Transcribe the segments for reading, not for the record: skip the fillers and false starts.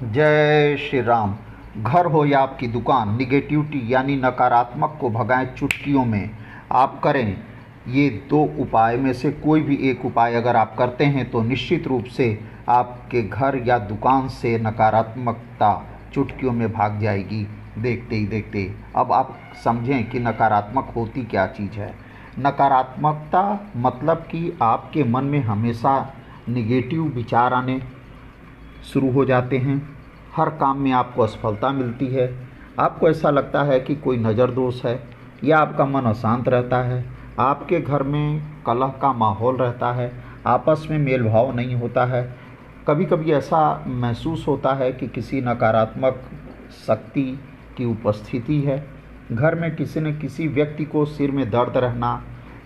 जय श्री राम। घर हो या आपकी दुकान, निगेटिविटी यानी नकारात्मक को भगाएं चुटकियों में। आप करें ये दो उपाय में से कोई भी एक उपाय अगर आप करते हैं तो निश्चित रूप से आपके घर या दुकान से नकारात्मकता चुटकियों में भाग जाएगी। देखते ही देखते अब आप समझें कि नकारात्मक होती क्या चीज़ है। नकारात्मकता मतलब कि आपके मन में हमेशा निगेटिव विचार आने शुरू हो जाते हैं। हर काम में आपको असफलता मिलती है। आपको ऐसा लगता है कि कोई नज़र दोष है या आपका मन अशांत रहता है। आपके घर में कलह का माहौल रहता है, आपस में मेल भाव नहीं होता है। कभी कभी ऐसा महसूस होता है कि किसी नकारात्मक शक्ति की उपस्थिति है। घर में किसी न किसी व्यक्ति को सिर में दर्द रहना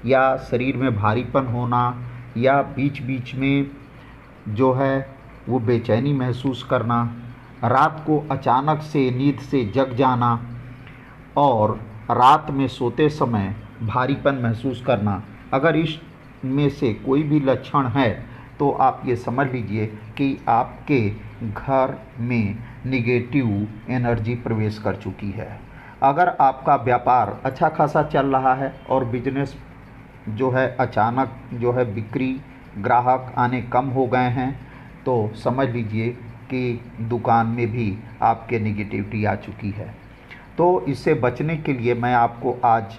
या शरीर में भारीपन होना या बीच बीच में जो है वो बेचैनी महसूस करना, रात को अचानक से नींद से जग जाना और रात में सोते समय भारीपन महसूस करना। अगर इसमें से कोई भी लक्षण है तो आप ये समझ लीजिए कि आपके घर में निगेटिव एनर्जी प्रवेश कर चुकी है। अगर आपका व्यापार अच्छा खासा चल रहा है और बिजनेस जो है अचानक जो है बिक्री ग्राहक आने कम हो गए हैं तो समझ लीजिए कि दुकान में भी आपके निगेटिविटी आ चुकी है। तो इससे बचने के लिए मैं आपको आज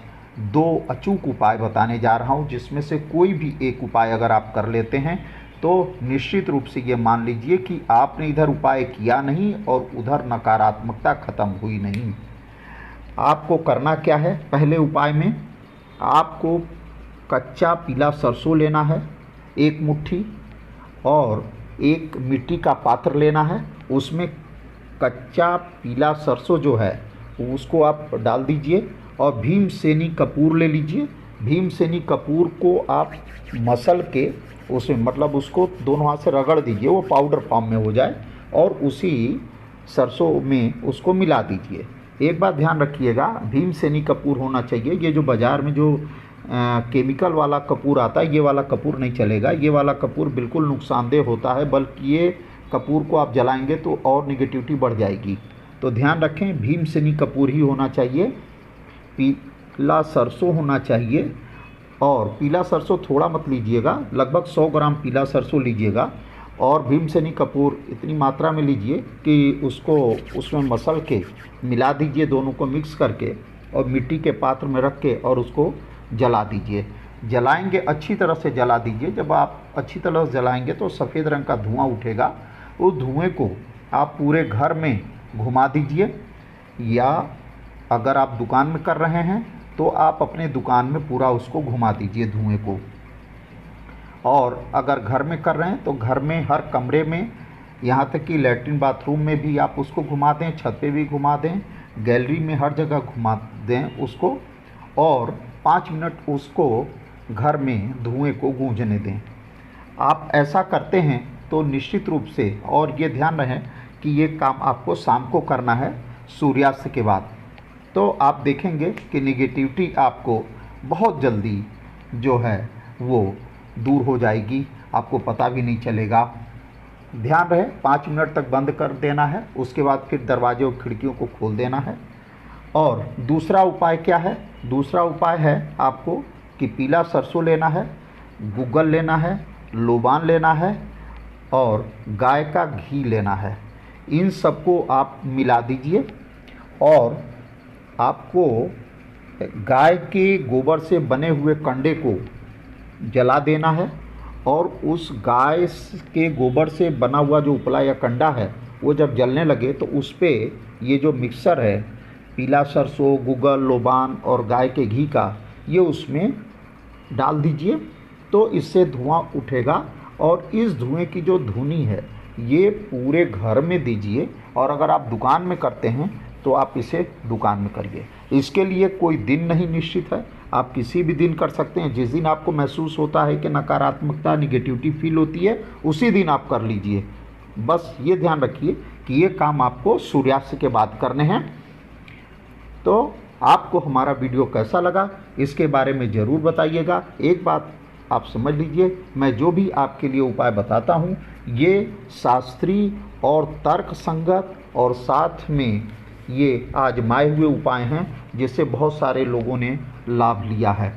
दो अचूक उपाय बताने जा रहा हूं, जिसमें से कोई भी एक उपाय अगर आप कर लेते हैं तो निश्चित रूप से ये मान लीजिए कि आपने इधर उपाय किया नहीं और उधर नकारात्मकता ख़त्म हुई नहीं। आपको करना क्या है? पहले उपाय में आपको कच्चा पीला सरसों लेना है 1 मुट्ठी, और एक मिट्टी का पात्र लेना है। उसमें कच्चा पीला सरसों जो है उसको आप डाल दीजिए और भीमसेनी कपूर ले लीजिए। भीमसेनी कपूर को आप मसल के उसमें मतलब उसको दोनों हाथ से रगड़ दीजिए, वो पाउडर फॉर्म में हो जाए, और उसी सरसों में उसको मिला दीजिए। एक बात ध्यान रखिएगा, भीमसेनी कपूर होना चाहिए। ये जो बाज़ार में जो केमिकल वाला कपूर आता है, ये वाला कपूर नहीं चलेगा। ये वाला कपूर बिल्कुल नुकसानदेह होता है, बल्कि ये कपूर को आप जलाएंगे तो और निगेटिविटी बढ़ जाएगी। तो ध्यान रखें, भीमसेनी कपूर ही होना चाहिए। पीला सरसों होना चाहिए, और पीला सरसों थोड़ा मत लीजिएगा, लगभग 100 ग्राम पीला सरसों लीजिएगा। और भीमसेनी कपूर इतनी मात्रा में लीजिए कि उसको उसमें मसल के मिला दीजिए, दोनों को मिक्स करके, और मिट्टी के पात्र में रख के और उसको जला दीजिए। जलाएंगे, अच्छी तरह से जला दीजिए। जब आप अच्छी तरह से जलाएंगे तो सफ़ेद रंग का धुआं उठेगा। उस धुएं को आप पूरे घर में घुमा दीजिए, या अगर आप दुकान में कर रहे हैं तो आप अपने दुकान में पूरा उसको घुमा दीजिए धुएं को। और अगर घर में कर रहे हैं तो घर में हर कमरे में, यहाँ तक कि लैट्रिन बाथरूम में भी आप उसको घुमा दें, छत पे भी घुमा दें, गैलरी में हर जगह घुमा दें उसको, और 5 मिनट उसको घर में धुएं को गूंजने दें। आप ऐसा करते हैं तो निश्चित रूप से, और ये ध्यान रहे कि ये काम आपको शाम को करना है सूर्यास्त के बाद, तो आप देखेंगे कि निगेटिविटी आपको बहुत जल्दी जो है वो दूर हो जाएगी, आपको पता भी नहीं चलेगा। ध्यान रहे 5 मिनट तक बंद कर देना है, उसके बाद फिर दरवाजे और खिड़कियों को खोल देना है। और दूसरा उपाय क्या है? दूसरा उपाय है आपको कि पीला सरसों लेना है, गूगल लेना है, लोबान लेना है, और गाय का घी लेना है। इन सबको आप मिला दीजिए, और आपको गाय के गोबर से बने हुए कंडे को जला देना है। और उस गाय के गोबर से बना हुआ जो उपला या कंडा है वो जब जलने लगे तो उस पर ये जो मिक्सर है, पीला सरसों, गूगल, लोबान और गाय के घी का, ये उसमें डाल दीजिए। तो इससे धुआं उठेगा, और इस धुएं की जो धुनी है ये पूरे घर में दीजिए। और अगर आप दुकान में करते हैं तो आप इसे दुकान में करिए। इसके लिए कोई दिन नहीं निश्चित है, आप किसी भी दिन कर सकते हैं। जिस दिन आपको महसूस होता है कि नकारात्मकता निगेटिविटी फील होती है, उसी दिन आप कर लीजिए। बस ये ध्यान रखिए कि ये काम आपको सूर्यास्त के बाद करने हैं। तो आपको हमारा वीडियो कैसा लगा इसके बारे में ज़रूर बताइएगा। एक बात आप समझ लीजिए, मैं जो भी आपके लिए उपाय बताता हूँ ये शास्त्रीय और तर्क संगत और साथ में ये आजमाए हुए उपाय हैं जिससे बहुत सारे लोगों ने लाभ लिया है।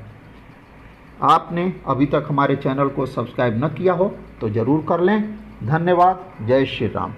आपने अभी तक हमारे चैनल को सब्सक्राइब न किया हो तो ज़रूर कर लें। धन्यवाद। जय श्री राम।